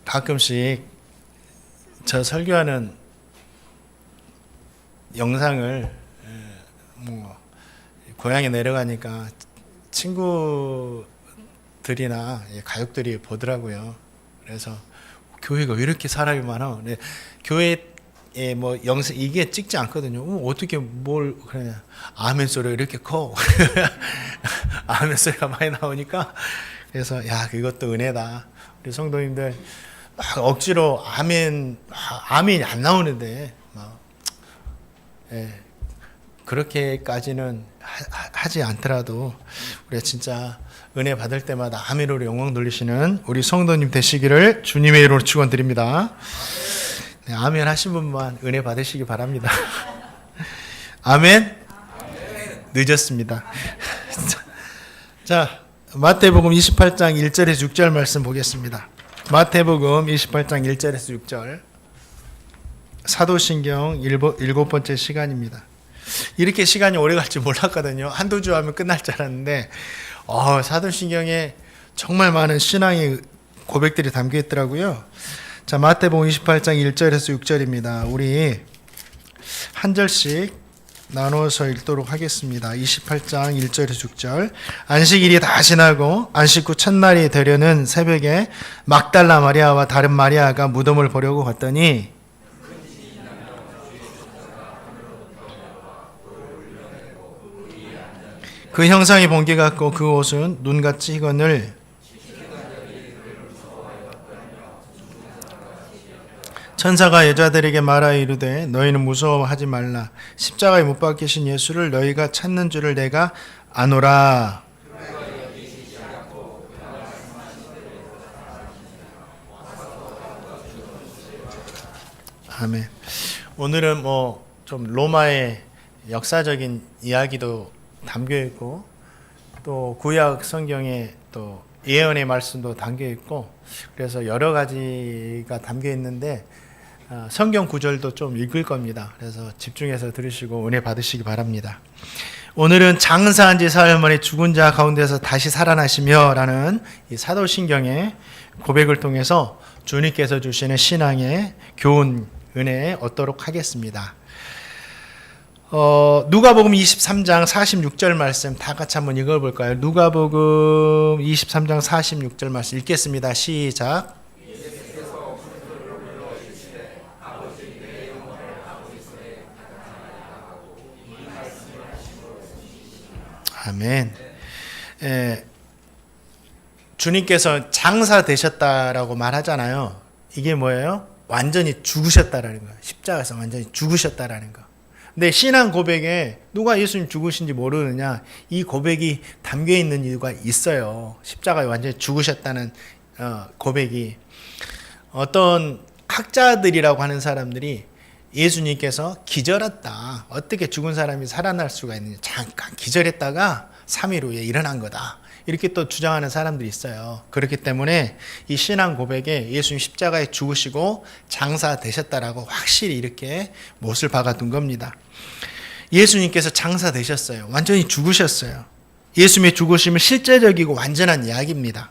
가끔씩 저 설교하는 영상을 고향에 내려가니까 친구들이나 가족들이 보더라고요. 그래서 교회가 왜 이렇게 사람이 많아? 교회에 영상 이게 찍지 않거든요. 어떻게 뭘 그러냐? 아멘 소리가 이렇게 커. 아멘 소리가 많이 나오니까 그래서 야, 이것도 은혜다. 우리 성도님들 막 억지로 아멘이 안 나오는데 그렇게까지는 하지 않더라도 우리가 진짜 은혜 받을 때마다 아멘으로 영광 돌리시는 우리 성도님 되시기를 주님의 이름으로 축원드립니다. 네, 아멘 하신 분만 은혜 받으시기 바랍니다. 아멘. 늦었습니다. 자, 마태복음 28장 1절에서 6절 말씀 보겠습니다. 마태복음 28장 1절에서 6절. 사도신경 7번째 시간입니다. 이렇게 시간이 오래 갈 줄 몰랐거든요. 한두 주 하면 끝날 줄 알았는데 사도신경에 정말 많은 신앙의 고백들이 담겨 있더라고요. 자, 마태복음 28장 1절에서 6절입니다. 우리 한 절씩 나눠서 읽도록 하겠습니다. 28장 1절에서 6절. 안식일이 다 지나고 안식 후 첫날이 되려는 새벽에 막달라 마리아와 다른 마리아가 무덤을 보려고 갔더니 그 형상이 번개 같고 그 옷은 눈같이 희건을 천사가 여자들에게 말하여 이르되 너희는 무서워하지 말라. 십자가에 못 박히신 예수를 너희가 찾는 줄을 내가 아노라. 아멘. 오늘은 좀 로마의 역사적인 이야기도 담겨 있고 또 구약 성경에 또 예언의 말씀도 담겨 있고 그래서 여러 가지가 담겨 있는데 성경 구절도 좀 읽을 겁니다. 그래서 집중해서 들으시고 은혜 받으시기 바랍니다. 오늘은 장사한 지 사흘 만에 죽은 자 가운데서 다시 살아나시며 라는 이 사도신경의 고백을 통해서 주님께서 주시는 신앙의 교훈 은혜 얻도록 하겠습니다. 누가복음 23장 46절 말씀 다 같이 한번 읽어볼까요? 누가복음 23장 46절 말씀 읽겠습니다. 시작. 아멘. 주님께서 장사 되셨다라고 말하잖아요. 이게 뭐예요? 완전히 죽으셨다라는 거예요. 십자가에서 완전히 죽으셨다라는 거. 근데 신앙 고백에 누가 예수님 죽으신지 모르느냐? 이 고백이 담겨 있는 이유가 있어요. 십자가에 완전히 죽으셨다는 고백이. 어떤 학자들이라고 하는 사람들이 예수님께서 기절했다. 어떻게 죽은 사람이 살아날 수가 있느냐. 잠깐 기절했다가 3일 후에 일어난 거다. 이렇게 또 주장하는 사람들이 있어요. 그렇기 때문에 이 신앙 고백에 예수님 십자가에 죽으시고 장사되셨다라고 확실히 이렇게 못을 박아둔 겁니다. 예수님께서 장사되셨어요. 완전히 죽으셨어요. 예수님의 죽으심은 실제적이고 완전한 이야기입니다.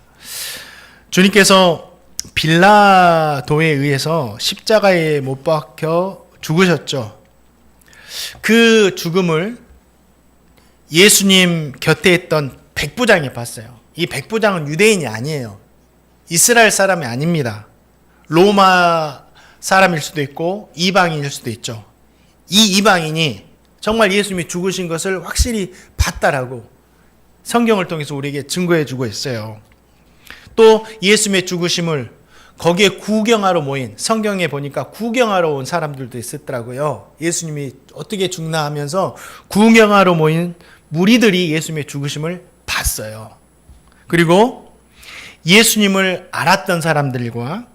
주님께서 빌라도에 의해서 십자가에 못 박혀 죽으셨죠. 그 죽음을 예수님 곁에 있던 백부장이 봤어요. 이 백부장은 유대인이 아니에요. 이스라엘 사람이 아닙니다. 로마 사람일 수도 있고 이방인일 수도 있죠. 이 이방인이 정말 예수님이 죽으신 것을 확실히 봤다라고 성경을 통해서 우리에게 증거해 주고 있어요. 또 예수님의 죽으심을 거기에 구경하러 모인, 성경에 보니까 구경하러 온 사람들도 있었더라고요. 예수님이 어떻게 죽나 하면서 구경하러 모인 무리들이 예수님의 죽으심을 봤어요. 그리고 예수님을 알았던 사람들과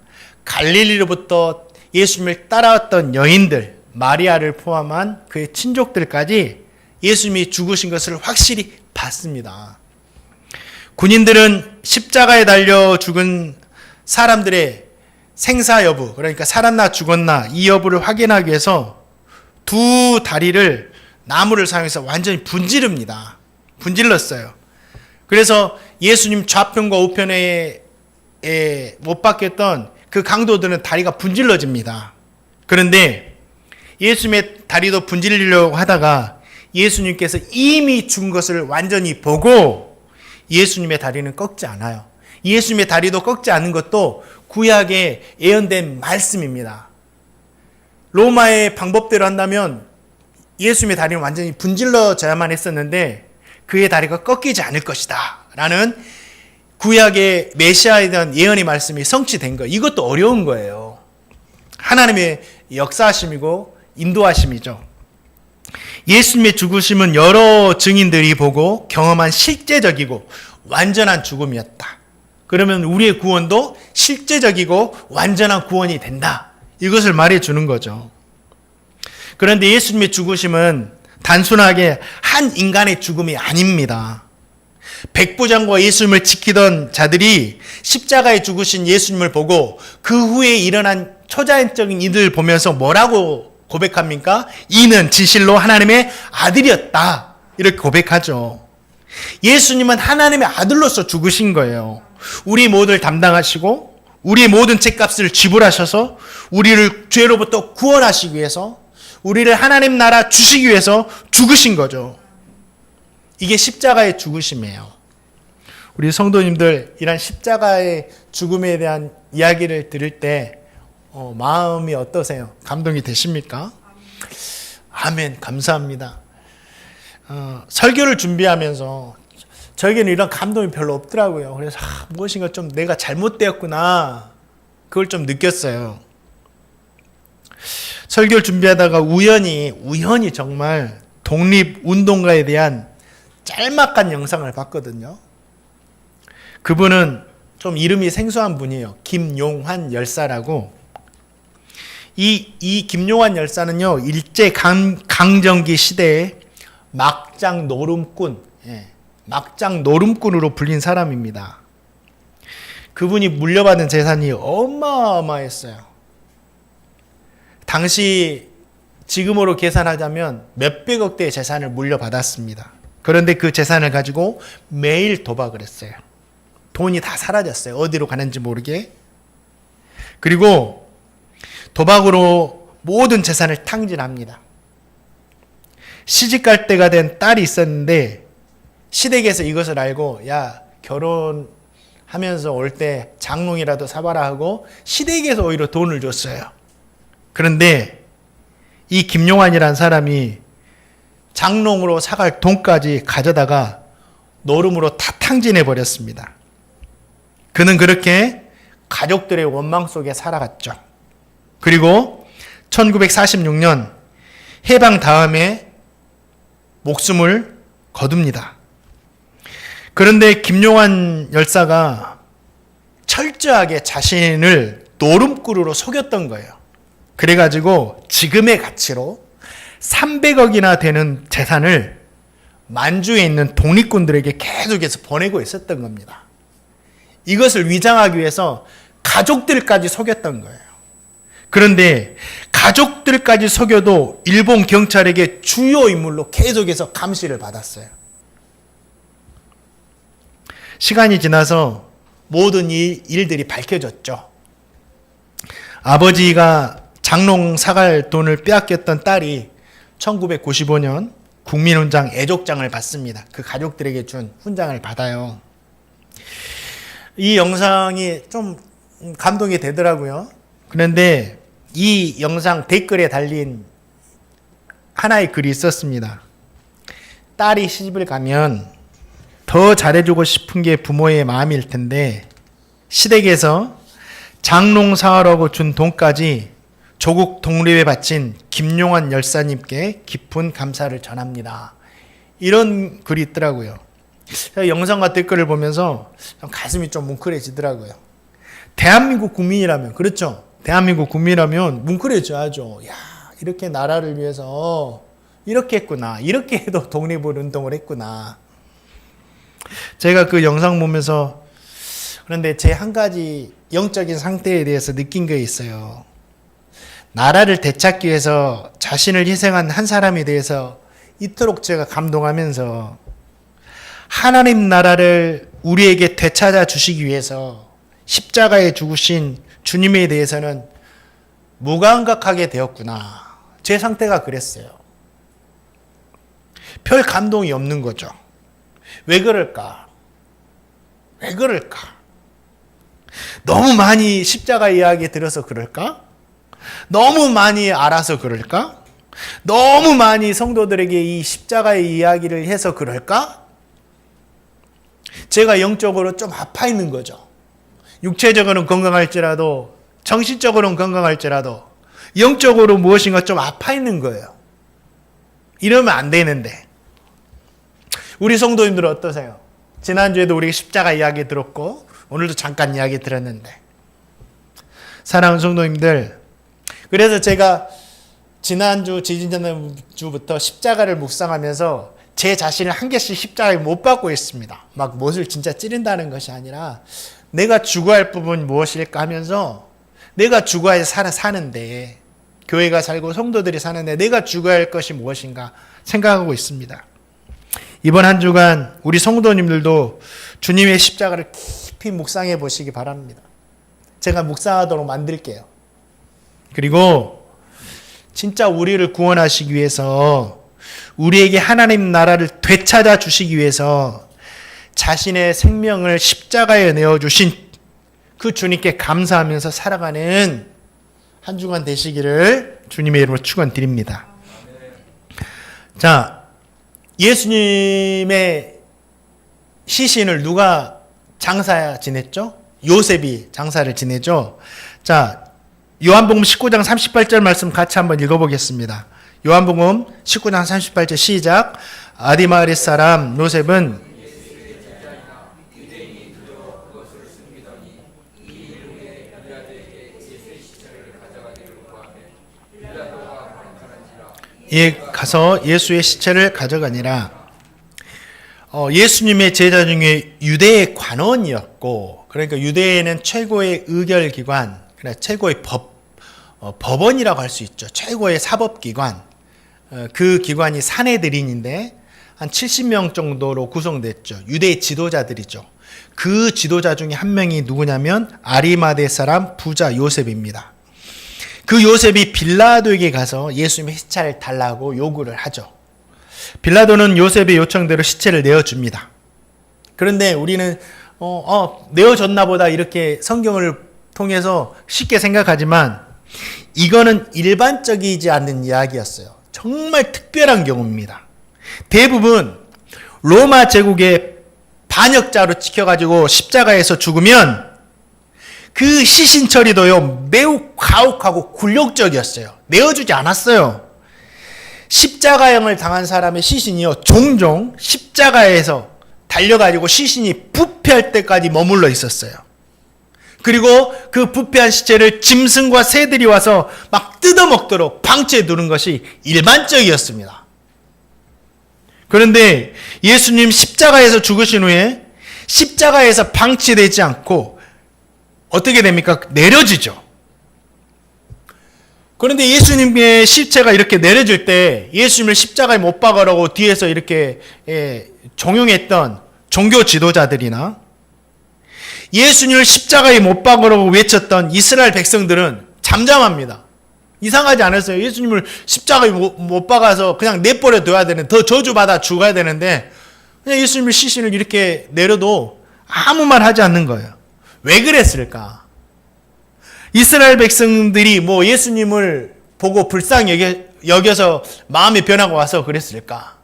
갈릴리로부터 예수님을 따라왔던 여인들, 마리아를 포함한 그의 친족들까지 예수님이 죽으신 것을 확실히 봤습니다. 군인들은 십자가에 달려 죽은 사람들의 생사 여부, 그러니까 살았나 죽었나 이 여부를 확인하기 위해서 두 다리를 나무를 사용해서 완전히 분질렀어요. 그래서 예수님 좌편과 우편에 못 박혔던 그 강도들은 다리가 분질러집니다. 그런데 예수님의 다리도 분질리려고 하다가 예수님께서 이미 준 것을 완전히 보고 예수님의 다리는 꺾지 않아요. 예수님의 다리도 꺾지 않은 것도 구약에 예언된 말씀입니다. 로마의 방법대로 한다면 예수님의 다리는 완전히 분질러져야만 했었는데 그의 다리가 꺾이지 않을 것이다 라는 구약의 메시아에 대한 예언의 말씀이 성취된 거예요. 이것도 어려운 거예요. 하나님의 역사하심이고 인도하심이죠. 예수님의 죽으심은 여러 증인들이 보고 경험한 실제적이고 완전한 죽음이었다. 그러면 우리의 구원도 실제적이고 완전한 구원이 된다. 이것을 말해주는 거죠. 그런데 예수님의 죽으심은 단순하게 한 인간의 죽음이 아닙니다. 백부장과 예수님을 지키던 자들이 십자가에 죽으신 예수님을 보고 그 후에 일어난 초자연적인 일을 보면서 뭐라고 고백합니까? 이는 진실로 하나님의 아들이었다. 이렇게 고백하죠. 예수님은 하나님의 아들로서 죽으신 거예요. 우리 모두를 담당하시고 우리의 모든 죄값을 지불하셔서 우리를 죄로부터 구원하시기 위해서 우리를 하나님 나라 주시기 위해서 죽으신 거죠. 이게 십자가의 죽으심이에요. 우리 성도님들 이런 십자가의 죽음에 대한 이야기를 들을 때 마음이 어떠세요? 감동이 되십니까? 아멘. 감사합니다. 설교를 준비하면서 저에게는 이런 감동이 별로 없더라고요. 그래서 무엇인가 좀 내가 잘못되었구나 그걸 좀 느꼈어요. 설교를 준비하다가 우연히 정말 독립운동가에 대한 짤막한 영상을 봤거든요. 그분은 좀 이름이 생소한 분이에요. 김용환 열사라고. 이 김용환 열사는요, 일제 강점기 시대에 막장 노름꾼, 막장 노름꾼으로 불린 사람입니다. 그분이 물려받은 재산이 어마어마했어요. 당시 지금으로 계산하자면 몇백억 대의 재산을 물려받았습니다. 그런데 그 재산을 가지고 매일 도박을 했어요. 돈이 다 사라졌어요. 어디로 가는지 모르게. 그리고 도박으로 모든 재산을 탕진합니다. 시집갈 때가 된 딸이 있었는데 시댁에서 이것을 알고 야 결혼하면서 올 때 장롱이라도 사봐라 하고 시댁에서 오히려 돈을 줬어요. 그런데 이 김용환이라는 사람이 장롱으로 사갈 돈까지 가져다가 노름으로 다 탕진해 버렸습니다. 그는 그렇게 가족들의 원망 속에 살아갔죠. 그리고 1946년 해방 다음에 목숨을 거둡니다. 그런데 김용환 열사가 철저하게 자신을 노름꾼으로 속였던 거예요. 그래가지고 지금의 가치로 300억이나 되는 재산을 만주에 있는 독립군들에게 계속해서 보내고 있었던 겁니다. 이것을 위장하기 위해서 가족들까지 속였던 거예요. 그런데 가족들까지 속여도 일본 경찰에게 주요 인물로 계속해서 감시를 받았어요. 시간이 지나서 모든 일들이 밝혀졌죠. 아버지가 장롱 사갈 돈을 빼앗겼던 딸이 1995년 국민훈장 애족장을 받습니다. 그 가족들에게 준 훈장을 받아요. 이 영상이 좀 감동이 되더라고요. 그런데 이 영상 댓글에 달린 하나의 글이 있었습니다. 딸이 시집을 가면 더 잘해주고 싶은 게 부모의 마음일 텐데 시댁에서 장롱 사하라고 준 돈까지 조국 독립에 바친 김용환 열사님께 깊은 감사를 전합니다. 이런 글이 있더라고요. 영상과 댓글을 보면서 가슴이 좀 뭉클해지더라고요. 대한민국 국민이라면, 그렇죠? 대한민국 국민이라면 뭉클해져야죠. 야, 이렇게 나라를 위해서 이렇게 했구나. 이렇게 해도 독립을 운동을 했구나. 제가 그 영상 보면서 그런데 제 한 가지 영적인 상태에 대해서 느낀 게 있어요. 나라를 되찾기 위해서 자신을 희생한 한 사람에 대해서 이토록 제가 감동하면서 하나님 나라를 우리에게 되찾아 주시기 위해서 십자가에 죽으신 주님에 대해서는 무감각하게 되었구나. 제 상태가 그랬어요. 별 감동이 없는 거죠. 왜 그럴까? 왜 그럴까? 너무 많이 십자가 이야기 들어서 그럴까? 너무 많이 알아서 그럴까? 너무 많이 성도들에게 이 십자가의 이야기를 해서 그럴까? 제가 영적으로 좀 아파 있는 거죠. 육체적으로는 건강할지라도, 정신적으로는 건강할지라도, 영적으로 무엇인가 좀 아파 있는 거예요. 이러면 안 되는데. 우리 성도님들은 어떠세요? 지난주에도 우리 십자가 이야기 들었고, 오늘도 잠깐 이야기 들었는데. 사랑하는 성도님들, 그래서 제가 지난주, 지난주부터 십자가를 묵상하면서 제 자신을 한 개씩 십자가에 못 박고 있습니다. 막 못을 진짜 찌른다는 것이 아니라 내가 죽어야 할 부분이 무엇일까 하면서 내가 죽어야 사는데, 교회가 살고 성도들이 사는데 내가 죽어야 할 것이 무엇인가 생각하고 있습니다. 이번 한 주간 우리 성도님들도 주님의 십자가를 깊이 묵상해 보시기 바랍니다. 제가 묵상하도록 만들게요. 그리고 진짜 우리를 구원하시기 위해서, 우리에게 하나님 나라를 되찾아 주시기 위해서 자신의 생명을 십자가에 내어주신 그 주님께 감사하면서 살아가는 한 주간 되시기를 주님의 이름으로 축원드립니다. 자, 예수님의 시신을 누가 장사 지냈죠? 요셉이 장사를 지내죠. 자, 요한복음 19장 38절 말씀 같이 한번 읽어보겠습니다. 요한복음 19장 38절 시작. 아디마리 사람 요셉은 가서 예수의 시체를 가져가니라. 예수님의 제자 중에 유대의 관원이었고, 그러니까 유대에는 최고의 의결기관, 최고의 법원이라고 할 수 있죠. 최고의 사법기관, 그 기관이 산헤드린인데 한 70명 정도로 구성됐죠. 유대의 지도자들이죠. 그 지도자 중에 한 명이 누구냐면 아리마대 사람 부자 요셉입니다. 그 요셉이 빌라도에게 가서 예수님의 시체를 달라고 요구를 하죠. 빌라도는 요셉의 요청대로 시체를 내어줍니다. 그런데 우리는 내어줬나 보다 이렇게 성경을 통해서 쉽게 생각하지만 이거는 일반적이지 않는 이야기였어요. 정말 특별한 경우입니다. 대부분 로마 제국의 반역자로 찍혀가지고 십자가에서 죽으면 그 시신 처리도요 매우 가혹하고 굴욕적이었어요. 내어주지 않았어요. 십자가형을 당한 사람의 시신이요 종종 십자가에서 달려가지고 시신이 부패할 때까지 머물러 있었어요. 그리고 그 부패한 시체를 짐승과 새들이 와서 막 뜯어먹도록 방치해 두는 것이 일반적이었습니다. 그런데 예수님 십자가에서 죽으신 후에 십자가에서 방치되지 않고 어떻게 됩니까? 내려지죠. 그런데 예수님의 시체가 이렇게 내려질 때 예수님을 십자가에 못 박으라고 뒤에서 이렇게 종용했던 종교 지도자들이나 예수님을 십자가에 못 박으라고 외쳤던 이스라엘 백성들은 잠잠합니다. 이상하지 않았어요. 예수님을 십자가에 못 박아서 그냥 내버려 둬야 되는, 더 저주받아 죽어야 되는데 그냥 예수님의 시신을 이렇게 내려도 아무 말 하지 않는 거예요. 왜 그랬을까? 이스라엘 백성들이 예수님을 보고 불쌍히 여겨서 마음이 변하고 와서 그랬을까?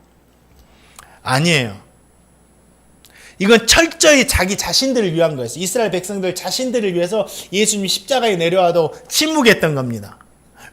아니에요. 이건 철저히 자기 자신들을 위한 거였어요. 이스라엘 백성들 자신들을 위해서 예수님이 십자가에 내려와도 침묵했던 겁니다.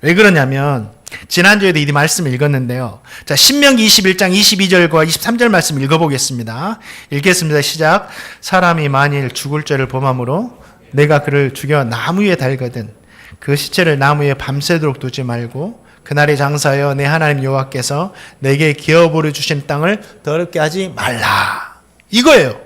왜 그러냐면 지난주에도 이 말씀을 읽었는데요. 자, 신명기 21장 22절과 23절 말씀 읽어보겠습니다. 읽겠습니다. 시작. 사람이 만일 죽을 죄를 범함으로 내가 그를 죽여 나무 위에 달거든 그 시체를 나무 위에 밤새도록 두지 말고 그날에 장사하여 내 하나님 여호와께서 내게 기업으로 주신 땅을 더럽게 하지 말라. 이거예요.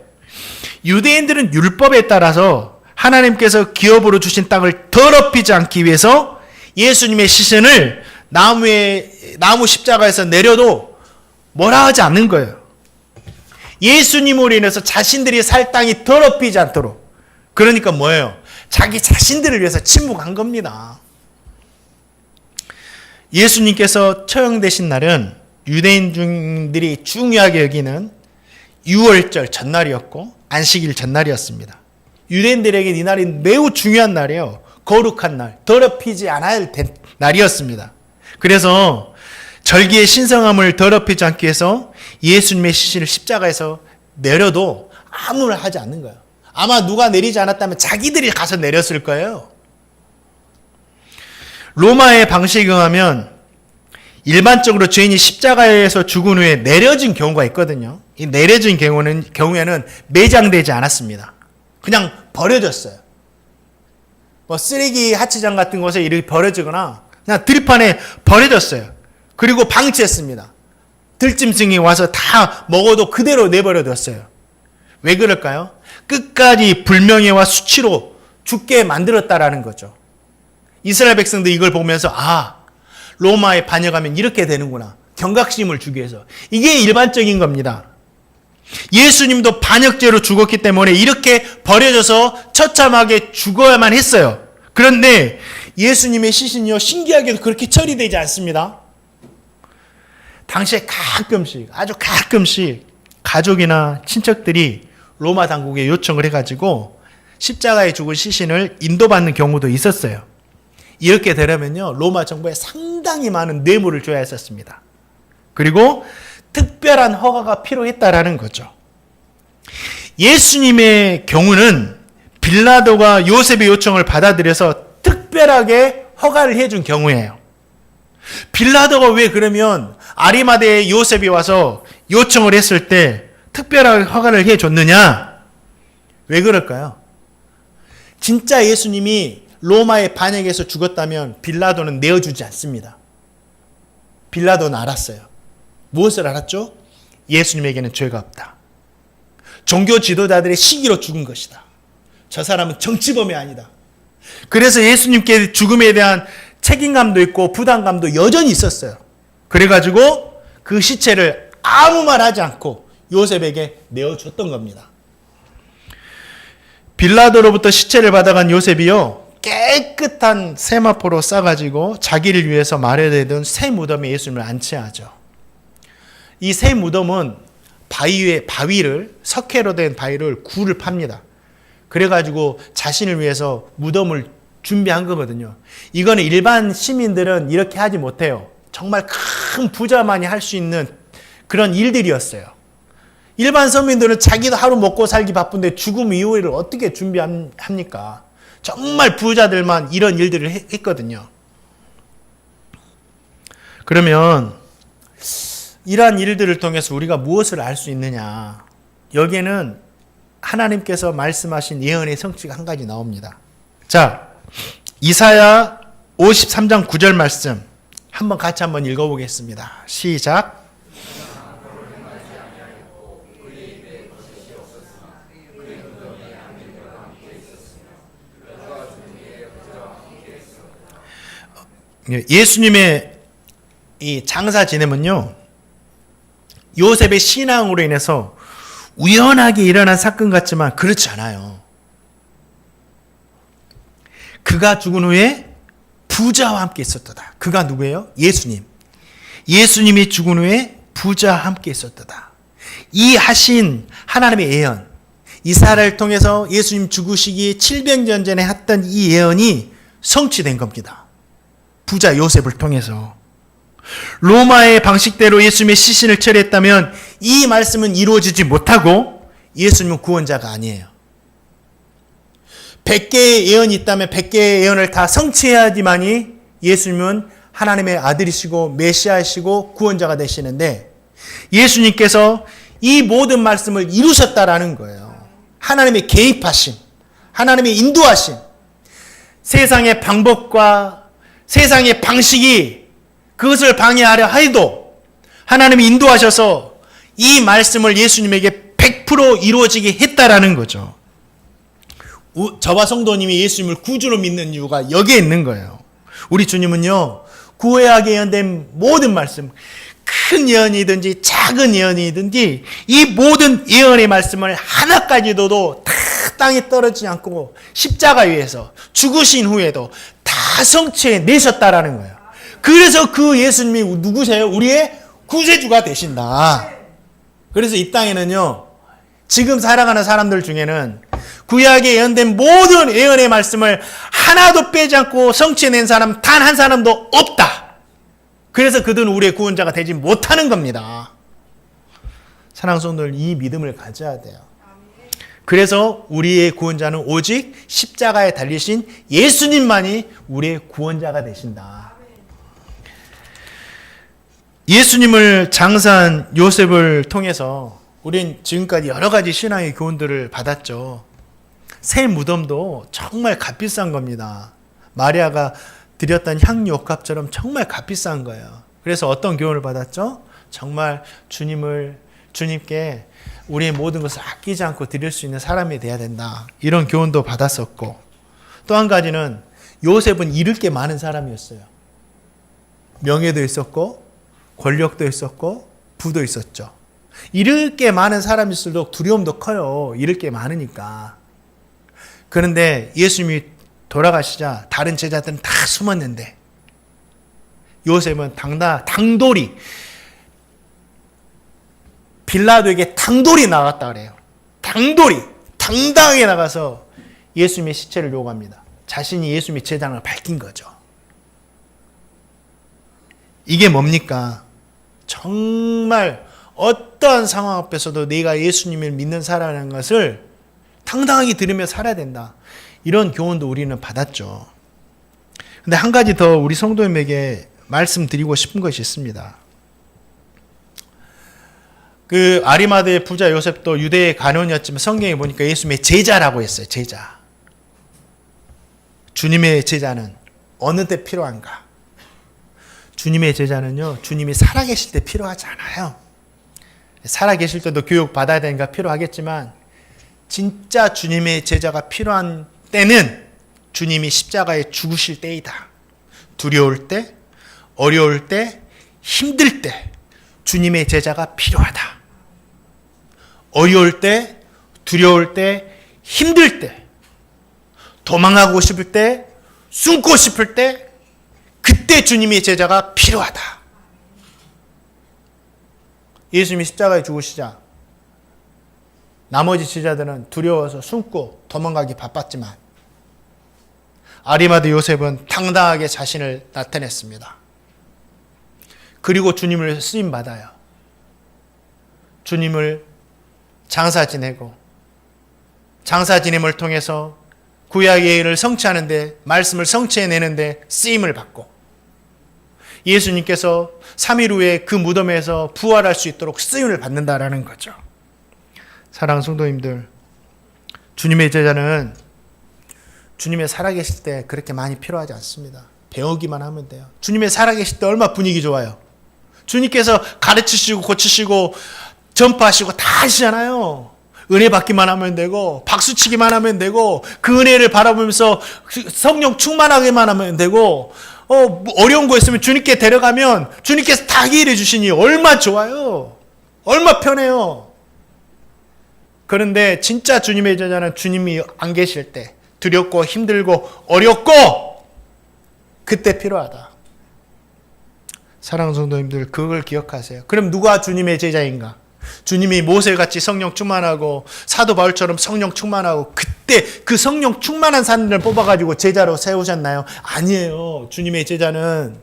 유대인들은 율법에 따라서 하나님께서 기업으로 주신 땅을 더럽히지 않기 위해서 예수님의 시신을 나무 십자가에서 내려도 뭐라 하지 않는 거예요. 예수님으로 인해서 자신들이 살 땅이 더럽히지 않도록 그러니까 뭐예요? 자기 자신들을 위해서 침묵한 겁니다. 예수님께서 처형되신 날은 유대인들이 중요하게 여기는 6월절 전날이었고 안식일 전날이었습니다. 유대인들에게 이 날이 매우 중요한 날이에요. 거룩한 날, 더럽히지 않아야 할 날이었습니다. 그래서 절기의 신성함을 더럽히지 않기 위해서 예수님의 시신을 십자가에서 내려도 아무 말 하지 않는 거예요. 아마 누가 내리지 않았다면 자기들이 가서 내렸을 거예요. 로마의 방식에 의하면 일반적으로 죄인이 십자가에서 죽은 후에 내려진 경우가 있거든요. 이 내려진 경우에는 매장되지 않았습니다. 그냥 버려졌어요. 뭐 쓰레기 하치장 같은 곳에 이렇게 버려지거나 그냥 들판에 버려졌어요. 그리고 방치했습니다. 들짐승이 와서 다 먹어도 그대로 내버려뒀어요. 왜 그럴까요? 끝까지 불명예와 수치로 죽게 만들었다라는 거죠. 이스라엘 백성도 이걸 보면서 로마에 반역하면 이렇게 되는구나. 경각심을 주기 위해서. 이게 일반적인 겁니다. 예수님도 반역죄로 죽었기 때문에 이렇게 버려져서 처참하게 죽어야만 했어요. 그런데 예수님의 시신이요, 신기하게도 그렇게 처리되지 않습니다. 당시에 아주 가끔씩 가족이나 친척들이 로마 당국에 요청을 해가지고 십자가에 죽은 시신을 인도받는 경우도 있었어요. 이렇게 되려면요, 로마 정부에 상당히 많은 뇌물을 줘야 했었습니다. 그리고 특별한 허가가 필요했다라는 거죠. 예수님의 경우는 빌라도가 요셉의 요청을 받아들여서 특별하게 허가를 해준 경우예요. 빌라도가 왜 그러면 아리마대에 요셉이 와서 요청을 했을 때 특별하게 허가를 해줬느냐? 왜 그럴까요? 진짜 예수님이 로마의 반역에서 죽었다면 빌라도는 내어주지 않습니다. 빌라도는 알았어요. 무엇을 알았죠? 예수님에게는 죄가 없다. 종교 지도자들의 시기로 죽은 것이다. 저 사람은 정치범이 아니다. 그래서 예수님께 죽음에 대한 책임감도 있고 부담감도 여전히 있었어요. 그래가지고 그 시체를 아무 말 하지 않고 요셉에게 내어줬던 겁니다. 빌라도로부터 시체를 받아간 요셉이요, 깨끗한 세마포로 싸가지고 자기를 위해서 마련해둔 새 무덤에 예수님을 안치하죠. 이 새 무덤은 바위를, 석회로 된 바위를 굴을 팝니다. 그래가지고 자신을 위해서 무덤을 준비한 거거든요. 이거는 일반 시민들은 이렇게 하지 못해요. 정말 큰 부자만이 할 수 있는 그런 일들이었어요. 일반 서민들은 자기도 하루 먹고 살기 바쁜데 죽음 이후를 어떻게 준비합니까? 정말 부자들만 이런 일들을 했거든요. 그러면 이러한 일들을 통해서 우리가 무엇을 알 수 있느냐? 여기에는 하나님께서 말씀하신 예언의 성취가 한 가지 나옵니다. 자, 이사야 53장 9절 말씀 한번 같이 한번 읽어보겠습니다. 시작. 예수님의 이 장사 지냄은요, 요셉의 신앙으로 인해서 우연하게 일어난 사건 같지만 그렇지 않아요. 그가 죽은 후에 부자와 함께 있었도다. 그가 누구예요? 예수님. 예수님이 죽은 후에 부자와 함께 있었도다. 이 하신 하나님의 예언, 이사야를 통해서 예수님 죽으시기 700년 전에 했던 이 예언이 성취된 겁니다. 부자 요셉을 통해서. 로마의 방식대로 예수님의 시신을 처리했다면 이 말씀은 이루어지지 못하고 예수님은 구원자가 아니에요. 100개의 예언이 있다면 100개의 예언을 다 성취해야지만이 예수님은 하나님의 아들이시고 메시아이시고 구원자가 되시는데, 예수님께서 이 모든 말씀을 이루셨다라는 거예요. 하나님의 개입하심, 하나님의 인도하심, 세상의 방법과 세상의 방식이 그것을 방해하려 하여도 하나님이 인도하셔서 이 말씀을 예수님에게 100% 이루어지게 했다라는 거죠. 저와 성도님이 예수님을 구주로 믿는 이유가 여기에 있는 거예요. 우리 주님은요, 구약에 예언된 모든 말씀, 큰 예언이든지 작은 예언이든지 이 모든 예언의 말씀을 하나까지도 다 땅에 떨어지지 않고 십자가 위에서 죽으신 후에도 다 성취해내셨다라는 거예요. 그래서 그 예수님이 누구세요? 우리의 구세주가 되신다. 그래서 이 땅에는요, 지금 살아가는 사람들 중에는 구약에 예언된 모든 예언의 말씀을 하나도 빼지 않고 성취해낸 사람 단 한 사람도 없다. 그래서 그들은 우리의 구원자가 되지 못하는 겁니다. 사랑하는 성도들, 이 믿음을 가져야 돼요. 그래서 우리의 구원자는 오직 십자가에 달리신 예수님만이 우리의 구원자가 되신다. 예수님을 장사한 요셉을 통해서 우린 지금까지 여러 가지 신앙의 교훈들을 받았죠. 새 무덤도 정말 값비싼 겁니다. 마리아가 드렸던 향유옥합처럼 정말 값비싼 거예요. 그래서 어떤 교훈을 받았죠? 정말 주님께 우리의 모든 것을 아끼지 않고 드릴 수 있는 사람이 돼야 된다. 이런 교훈도 받았었고, 또 한 가지는 요셉은 잃을 게 많은 사람이었어요. 명예도 있었고 권력도 있었고 부도 있었죠. 잃을 게 많은 사람일수록 두려움도 커요. 잃을 게 많으니까. 그런데 예수님이 돌아가시자 다른 제자들은 다 숨었는데 요셉은 당돌이 빌라도에게 당돌이 나갔다 그래요. 당당하게 나가서 예수님의 시체를 요구합니다. 자신이 예수님의 제장을 밝힌 거죠. 이게 뭡니까? 정말 어떠한 상황 앞에서도 내가 예수님을 믿는 사람이라는 것을 당당하게 들으며 살아야 된다. 이런 교훈도 우리는 받았죠. 근데 한 가지 더 우리 성도님에게 말씀드리고 싶은 것이 있습니다. 그 아리마드의 부자 요셉도 유대의 관원이었지만 성경에 보니까 예수님의 제자라고 했어요. 제자. 주님의 제자는 어느 때 필요한가? 주님의 제자는요, 주님이 살아계실 때 필요하지 않아요. 살아계실 때도 교육 받아야 되니까 필요하겠지만 진짜 주님의 제자가 필요한 때는 주님이 십자가에 죽으실 때이다. 두려울 때, 어려울 때, 힘들 때 주님의 제자가 필요하다. 어려울 때, 두려울 때, 힘들 때, 도망가고 싶을 때, 숨고 싶을 때, 그때 주님의 제자가 필요하다. 예수님이 십자가에 죽으시자 나머지 제자들은 두려워서 숨고 도망가기 바빴지만 아리마드 요셉은 당당하게 자신을 나타냈습니다. 그리고 주님을 쓰임받아요. 주님을 장사 지내고 장사 지냄을 통해서 구약의 일을 성취하는데, 말씀을 성취해내는데 쓰임을 받고 예수님께서 3일 후에 그 무덤에서 부활할 수 있도록 쓰임을 받는다라는 거죠. 사랑하는 성도님들, 주님의 제자는 주님의 살아계실 때 그렇게 많이 필요하지 않습니다. 배우기만 하면 돼요. 주님의 살아계실 때 얼마나 분위기 좋아요. 주님께서 가르치시고 고치시고 전파하시고 다 하시잖아요. 은혜 받기만 하면 되고 박수치기만 하면 되고 그 은혜를 바라보면서 성령 충만하게만 하면 되고 어려운 거 있으면 주님께 데려가면 주님께서 다 해결해 주시니 얼마 좋아요. 얼마 편해요. 그런데 진짜 주님의 제자는 주님이 안 계실 때 두렵고 힘들고 어렵고 그때 필요하다. 사랑하는 성도님들, 그걸 기억하세요. 그럼 누가 주님의 제자인가? 주님이 모세같이 성령 충만하고 사도 바울처럼 성령 충만하고 그때 그 성령 충만한 사람들을 뽑아가지고 제자로 세우셨나요? 아니에요. 주님의 제자는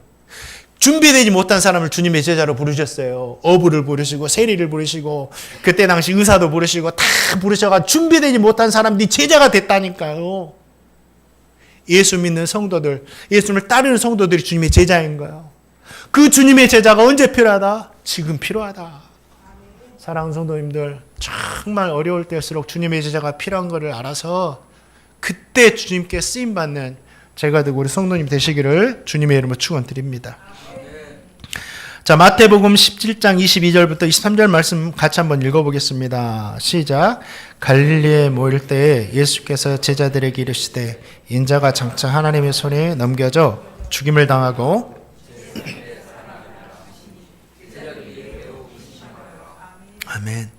준비되지 못한 사람을 주님의 제자로 부르셨어요. 어부를 부르시고 세리를 부르시고 그때 당시 의사도 부르시고 다 부르셔가 준비되지 못한 사람들이 제자가 됐다니까요. 예수 믿는 성도들, 예수님을 따르는 성도들이 주님의 제자인 거예요. 그 주님의 제자가 언제 필요하다? 지금 필요하다. 사랑하는 성도님들, 정말 어려울 때일수록 주님의 제자가 필요한 것을 알아서 그때 주님께 쓰임받는 제가 되고 우리 성도님 되시기를 주님의 이름으로 축원드립니다. 자, 마태복음 17장 22절부터 23절 말씀 같이 한번 읽어보겠습니다. 시작. 갈릴리에 모일 때에 예수께서 제자들에게 이르시되 인자가 장차 하나님의 손에 넘겨져 죽임을 당하고 아멘.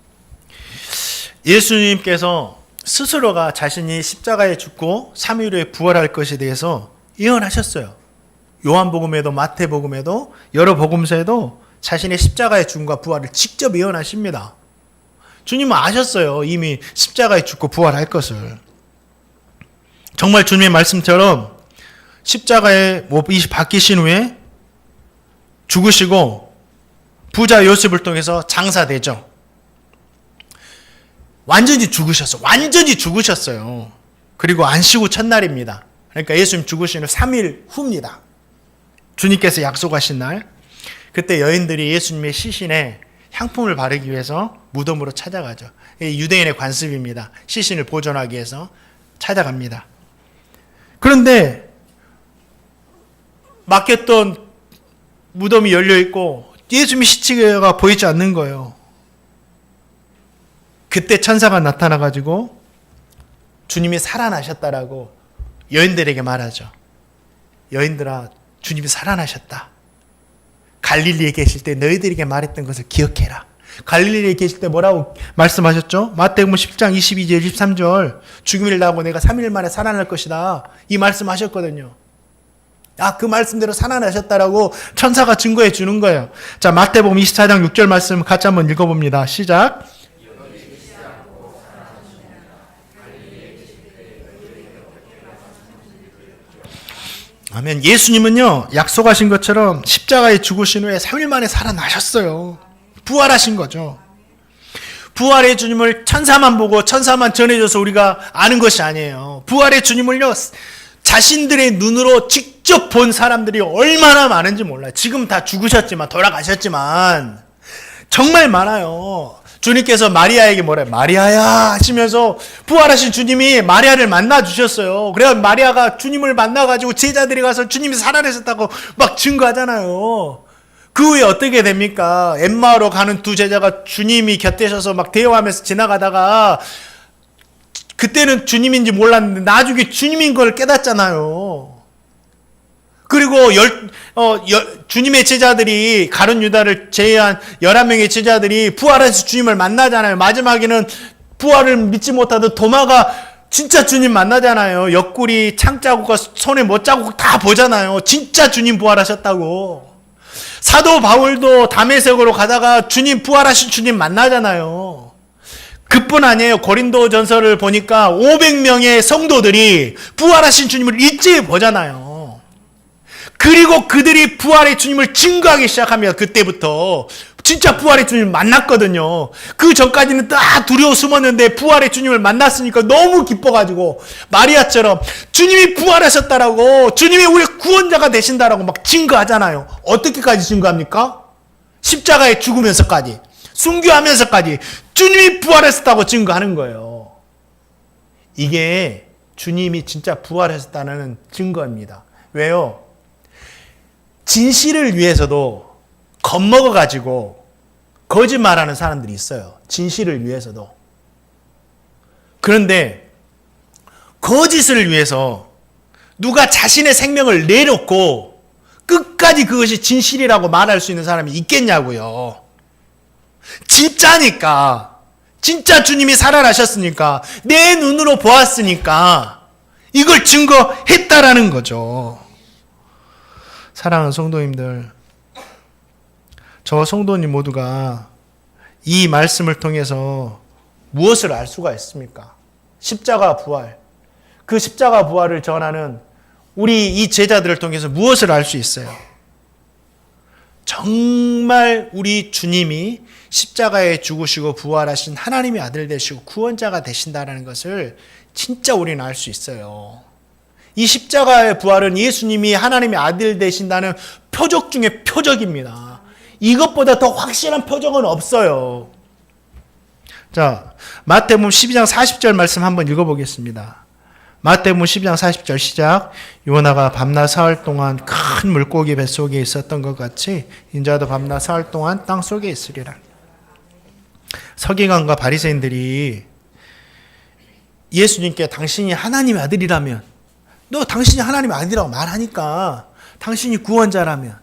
예수님께서 스스로가 자신이 십자가에 죽고 3일 후에 부활할 것에 대해서 예언하셨어요. 요한복음에도 마태복음에도 여러 복음서에도 자신의 십자가의 죽음과 부활을 직접 예언하십니다. 주님은 아셨어요. 이미 십자가에 죽고 부활할 것을. 정말 주님의 말씀처럼 십자가에 못이 박히신 후에 죽으시고 부자 요셉을 통해서 장사되죠. 완전히 죽으셨어요. 그리고 안식 후 첫날입니다. 그러니까 예수님 죽으신 후 3일 후입니다. 주님께서 약속하신 날, 그때 여인들이 예수님의 시신에 향품을 바르기 위해서 무덤으로 찾아가죠. 유대인의 관습입니다. 시신을 보존하기 위해서 찾아갑니다. 그런데 막혔던 무덤이 열려있고 예수님의 시체가 보이지 않는 거예요. 그때 천사가 나타나가지고 주님이 살아나셨다라고 여인들에게 말하죠. 여인들아, 주님이 살아나셨다. 갈릴리에 계실 때 너희들에게 말했던 것을 기억해라. 갈릴리에 계실 때 뭐라고 말씀하셨죠? 마태복음 10장 22절 23절 죽음을 나고 내가 3일 만에 살아날 것이다. 이 말씀하셨거든요. 그 말씀대로 살아나셨다라고 천사가 증거해 주는 거예요. 자, 마태복음 24장 6절 말씀 같이 한번 읽어봅니다. 시작. 아멘. 예수님은요, 약속하신 것처럼 십자가에 죽으신 후에 3일 만에 살아나셨어요. 부활하신 거죠. 부활의 주님을 천사만 보고 천사만 전해줘서 우리가 아는 것이 아니에요. 부활의 주님을요, 자신들의 눈으로 직접 본 사람들이 얼마나 많은지 몰라요. 지금 다 죽으셨지만, 돌아가셨지만, 정말 많아요. 주님께서 마리아에게 뭐래요? 마리아야 하시면서 부활하신 주님이 마리아를 만나 주셨어요. 그래야 마리아가 주님을 만나가지고 제자들이 가서 주님이 살아나셨다고 막 증거하잖아요. 그 후에 어떻게 됩니까? 엠마오로 가는 두 제자가 주님이 곁에 서서 막 대화하면서 지나가다가 그때는 주님인지 몰랐는데 나중에 주님인 걸 깨닫잖아요. 그리고 주님의 제자들이 가룟 유다를 제외한 11명의 제자들이 부활하신 주님을 만나잖아요. 마지막에는 부활을 믿지 못하던 도마가 진짜 주님 만나잖아요. 옆구리 창자국과 손에 못자국 다 보잖아요. 진짜 주님 부활하셨다고. 사도 바울도 다메섹으로 가다가 주님 부활하신 주님 만나잖아요. 그뿐 아니에요. 고린도 전서를 보니까 500명의 성도들이 부활하신 주님을 일제히 보잖아요. 그리고 그들이 부활의 주님을 증거하기 시작합니다. 그때부터 진짜 부활의 주님을 만났거든요. 그 전까지는 다 두려워 숨었는데 부활의 주님을 만났으니까 너무 기뻐가지고 마리아처럼 주님이 부활하셨다라고, 주님이 우리 구원자가 되신다라고 막 증거하잖아요. 어떻게까지 증거합니까? 십자가에 죽으면서까지, 순교하면서까지 주님이 부활하셨다고 증거하는 거예요. 이게 주님이 진짜 부활하셨다는 증거입니다. 왜요? 진실을 위해서도 겁먹어가지고 거짓말하는 사람들이 있어요. 진실을 위해서도. 그런데 거짓을 위해서 누가 자신의 생명을 내놓고 끝까지 그것이 진실이라고 말할 수 있는 사람이 있겠냐고요. 진짜니까, 진짜 주님이 살아나셨으니까, 내 눈으로 보았으니까 이걸 증거했다라는 거죠. 사랑하는 성도님들, 저 성도님 모두가 이 말씀을 통해서 무엇을 알 수가 있습니까? 십자가 부활. 그 십자가 부활을 전하는 우리 이 제자들을 통해서 무엇을 알 수 있어요? 정말 우리 주님이 십자가에 죽으시고 부활하신 하나님의 아들 되시고 구원자가 되신다는 것을 진짜 우리는 알 수 있어요. 이 십자가의 부활은 예수님이 하나님의 아들 되신다는 표적 중에 표적입니다. 이것보다 더 확실한 표적은 없어요. 자, 마태복음 12장 40절 말씀 한번 읽어보겠습니다. 마태복음 12장 40절 시작. 요나가 밤낮 사흘 동안 큰 물고기 뱃속에 있었던 것 같이 인자도 밤낮 사흘 동안 땅 속에 있으리라. 서기관과 바리새인들이 예수님께 당신이 하나님의 아들이라면, 너 당신이 하나님의 아들이라고 말하니까, 당신이 구원자라면,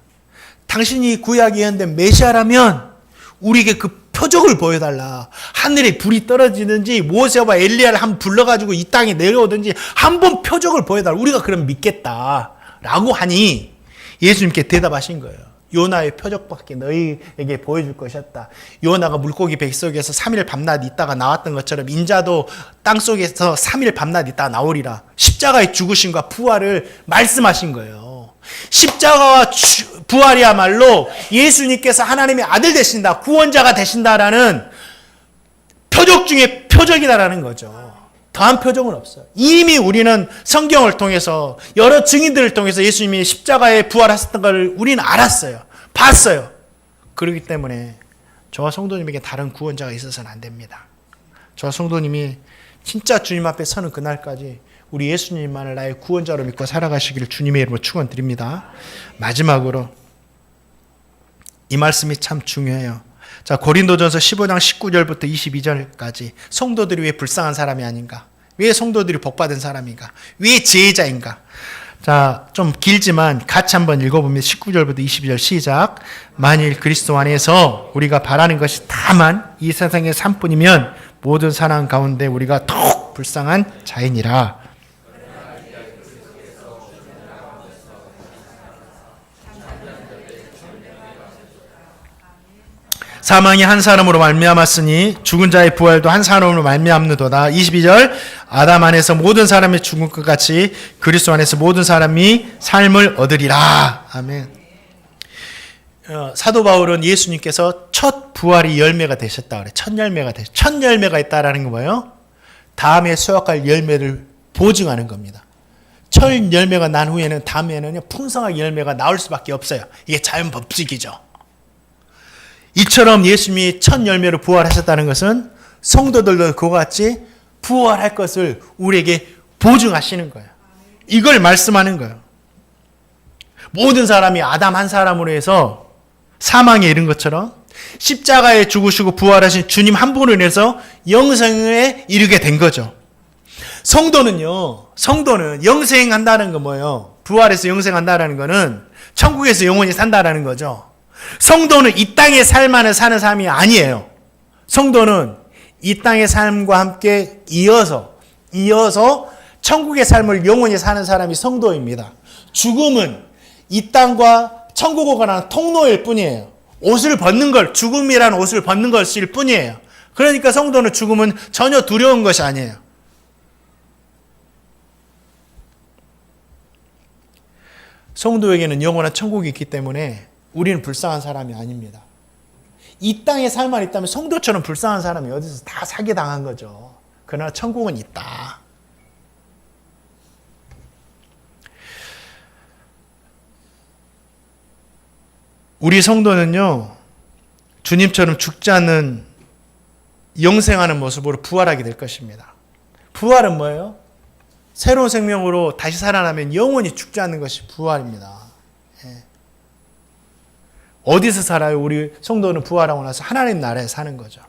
당신이 구약 예언된 메시아라면 우리에게 그 표적을 보여달라. 하늘에 불이 떨어지든지 모세와 엘리야를 한번 불러가지고 이 땅에 내려오든지 한번 표적을 보여달라. 우리가 그럼 믿겠다. 라고 하니 예수님께 대답하신 거예요. 요나의 표적밖에 너희에게 보여줄 것이 없다. 요나가 물고기 뱃속에서 3일 밤낮 있다가 나왔던 것처럼 인자도 땅속에서 3일 밤낮 있다가 나오리라. 십자가의 죽으심과 부활을 말씀하신 거예요. 십자가와 부활이야말로 예수님께서 하나님의 아들 되신다, 구원자가 되신다라는 표적 중에 표적이다라는 거죠. 더한 표적은 없어요. 이미 우리는 성경을 통해서 여러 증인들을 통해서 예수님이 십자가에 부활하셨던 걸 우리는 알았어요. 봤어요. 그렇기 때문에 저와 성도님에게 다른 구원자가 있어서는 안 됩니다. 저와 성도님이 진짜 주님 앞에 서는 그날까지 우리 예수님만을 나의 구원자로 믿고 살아가시기를 주님의 이름으로 축원드립니다. 마지막으로 이 말씀이 참 중요해요. 자, 고린도전서 15장 19절부터 22절까지 성도들이 왜 불쌍한 사람이 아닌가? 왜 성도들이 복받은 사람인가? 왜 지혜자인가? 자, 좀 길지만 같이 한번 읽어보면 19절부터 22절 시작. 만일 그리스도 안에서 우리가 바라는 것이 다만 이 세상의 삶뿐이면 모든 사람 가운데 우리가 더욱 불쌍한 자이니라. 사망이 한 사람으로 말미암았으니 죽은 자의 부활도 한 사람으로 말미암는도다. 22절 아담 안에서 모든 사람이 죽은 것 같이 그리스도 안에서 모든 사람이 삶을 얻으리라. 아멘. 사도 바울은 예수님께서 첫 부활이 열매가 되셨다 그래. 첫 열매가 있다라는 거 뭐예요? 다음에 수확할 열매를 보증하는 겁니다. 첫 열매가 난 후에는 다음에는요 풍성하게 열매가 나올 수밖에 없어요. 이게 자연 법칙이죠. 이처럼 예수님이 첫 열매로 부활하셨다는 것은 성도들도 그와 같이 부활할 것을 우리에게 보증하시는 거예요. 이걸 말씀하는 거예요. 모든 사람이 아담 한 사람으로 해서 사망에 이른 것처럼 십자가에 죽으시고 부활하신 주님 한 분으로 인해서 영생에 이르게 된 거죠. 성도는 영생한다는 거 뭐예요? 부활해서 영생한다는 거는 천국에서 영원히 산다라는 거죠. 성도는 이 땅의 삶만을 사는 삶이 아니에요. 성도는 이 땅의 삶과 함께 이어서 천국의 삶을 영원히 사는 사람이 성도입니다. 죽음은 이 땅과 천국을 가는 통로일 뿐이에요. 죽음이라는 옷을 벗는 것일 뿐이에요. 그러니까 성도는 죽음은 전혀 두려운 것이 아니에요. 성도에게는 영원한 천국이 있기 때문에 우리는 불쌍한 사람이 아닙니다. 이 땅에 살만 있다면 성도처럼 불쌍한 사람이 어디서 다 사기당한 거죠. 그러나 천국은 있다. 우리 성도는요, 주님처럼 죽지 않는 영생하는 모습으로 부활하게 될 것입니다. 부활은 뭐예요? 새로운 생명으로 다시 살아나면 영원히 죽지 않는 것이 부활입니다. 어디서 살아요? 우리 성도는 부활하고 나서 하나님 나라에 사는 거죠.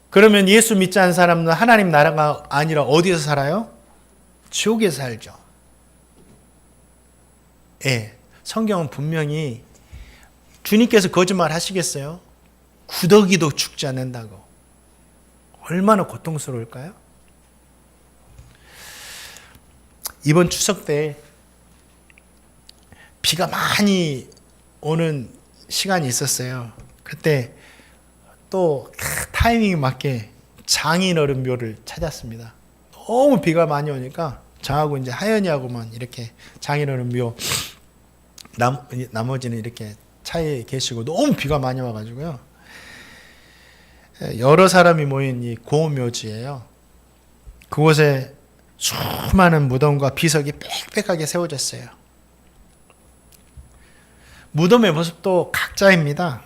그러면 예수 믿지 않는 사람은 하나님 나라가 아니라 어디서 살아요? 지옥에 살죠. 성경은 분명히 주님께서 거짓말 하시겠어요? 구더기도 죽지 않는다고. 얼마나 고통스러울까요? 이번 추석 때 비가 많이 오는 시간이 있었어요. 그때 또 타이밍에 맞게 장인어른 묘를 찾았습니다. 너무 비가 많이 오니까 저하고 이제 하연이하고만 이렇게 장인어른 묘, 나머지는 이렇게 차에 계시고 너무 비가 많이 와가지고요. 여러 사람이 모인 이 고묘지예요. 그곳에 수많은 무덤과 비석이 빽빽하게 세워졌어요. 무덤의 모습도 각자입니다.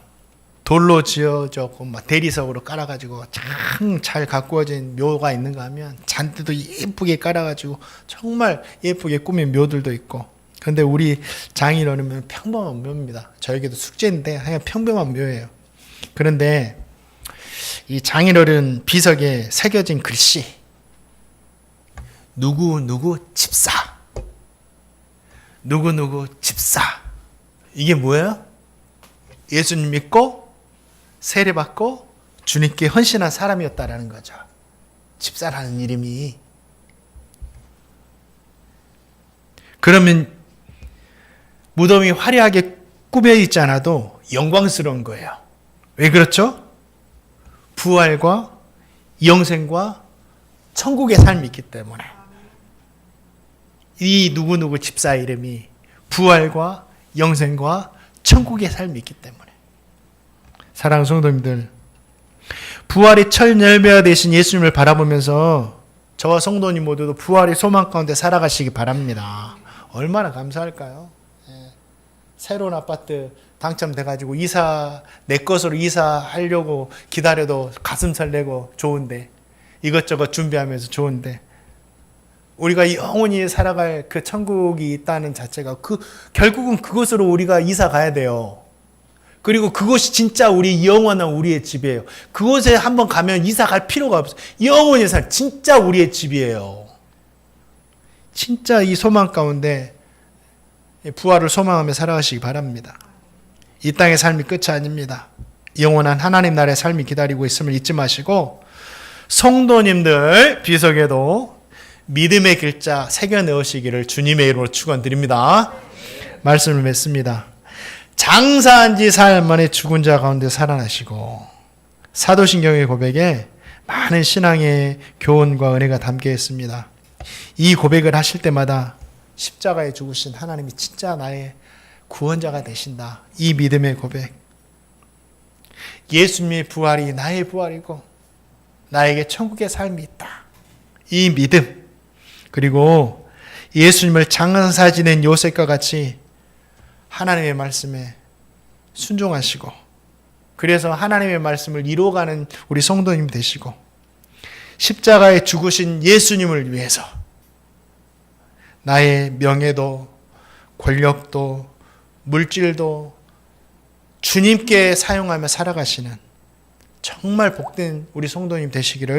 돌로 지어졌고 대리석으로 깔아가지고 참 잘 가꾸어진 묘가 있는가 하면 잔디도 예쁘게 깔아가지고 정말 예쁘게 꾸민 묘들도 있고. 근데 우리 장인어른은 평범한 묘입니다. 저에게도 숙제인데 그냥 평범한 묘예요. 그런데 이 장인어른 비석에 새겨진 글씨, 누구누구 집사, 누구누구 집사. 이게 뭐예요? 예수님 믿고 세례받고 주님께 헌신한 사람이었다라는 거죠. 집사라는 이름이. 그러면 무덤이 화려하게 꾸며 있지 않아도 영광스러운 거예요. 왜 그렇죠? 부활과 영생과 천국의 삶이 있기 때문에. 이 누구누구 집사 이름이 부활과 영생과 천국의 삶이 있기 때문에. 사랑하는 성도님들, 부활의 첫 열매가 되신 예수님을 바라보면서 저와 성도님 모두도 부활의 소망 가운데 살아가시기 바랍니다. 얼마나 감사할까요? 새로운 아파트 당첨돼가지고 내 것으로 이사하려고 기다려도 가슴 설레고 좋은데, 이것저것 준비하면서 좋은데, 우리가 영원히 살아갈 그 천국이 있다는 자체가 결국은 그곳으로 우리가 이사 가야 돼요. 그리고 그곳이 진짜 우리 영원한 우리의 집이에요. 그곳에 한번 가면 이사 갈 필요가 없어요. 영원히 진짜 우리의 집이에요. 진짜 이 소망 가운데 부활을 소망하며 살아가시기 바랍니다. 이 땅의 삶이 끝이 아닙니다. 영원한 하나님 나라의 삶이 기다리고 있음을 잊지 마시고, 성도님들 비석에도 믿음의 글자 새겨 넣으시기를 주님의 이름으로 축원드립니다. 말씀을 맺습니다. 장사한 지 사흘 만에 죽은 자 가운데 살아나시고, 사도신경의 고백에 많은 신앙의 교훈과 은혜가 담겨 있습니다. 이 고백을 하실 때마다 십자가에 죽으신 하나님이 진짜 나의 구원자가 되신다. 이 믿음의 고백. 예수님의 부활이 나의 부활이고 나에게 천국의 삶이 있다. 이 믿음. 그리고 예수님을 장사 지낸 요셉과 같이 하나님의 말씀에 순종하시고, 그래서 하나님의 말씀을 이루어가는 우리 성도님 되시고, 십자가에 죽으신 예수님을 위해서 나의 명예도 권력도 물질도 주님께 사용하며 살아가시는 정말 복된 우리 성도님 되시기를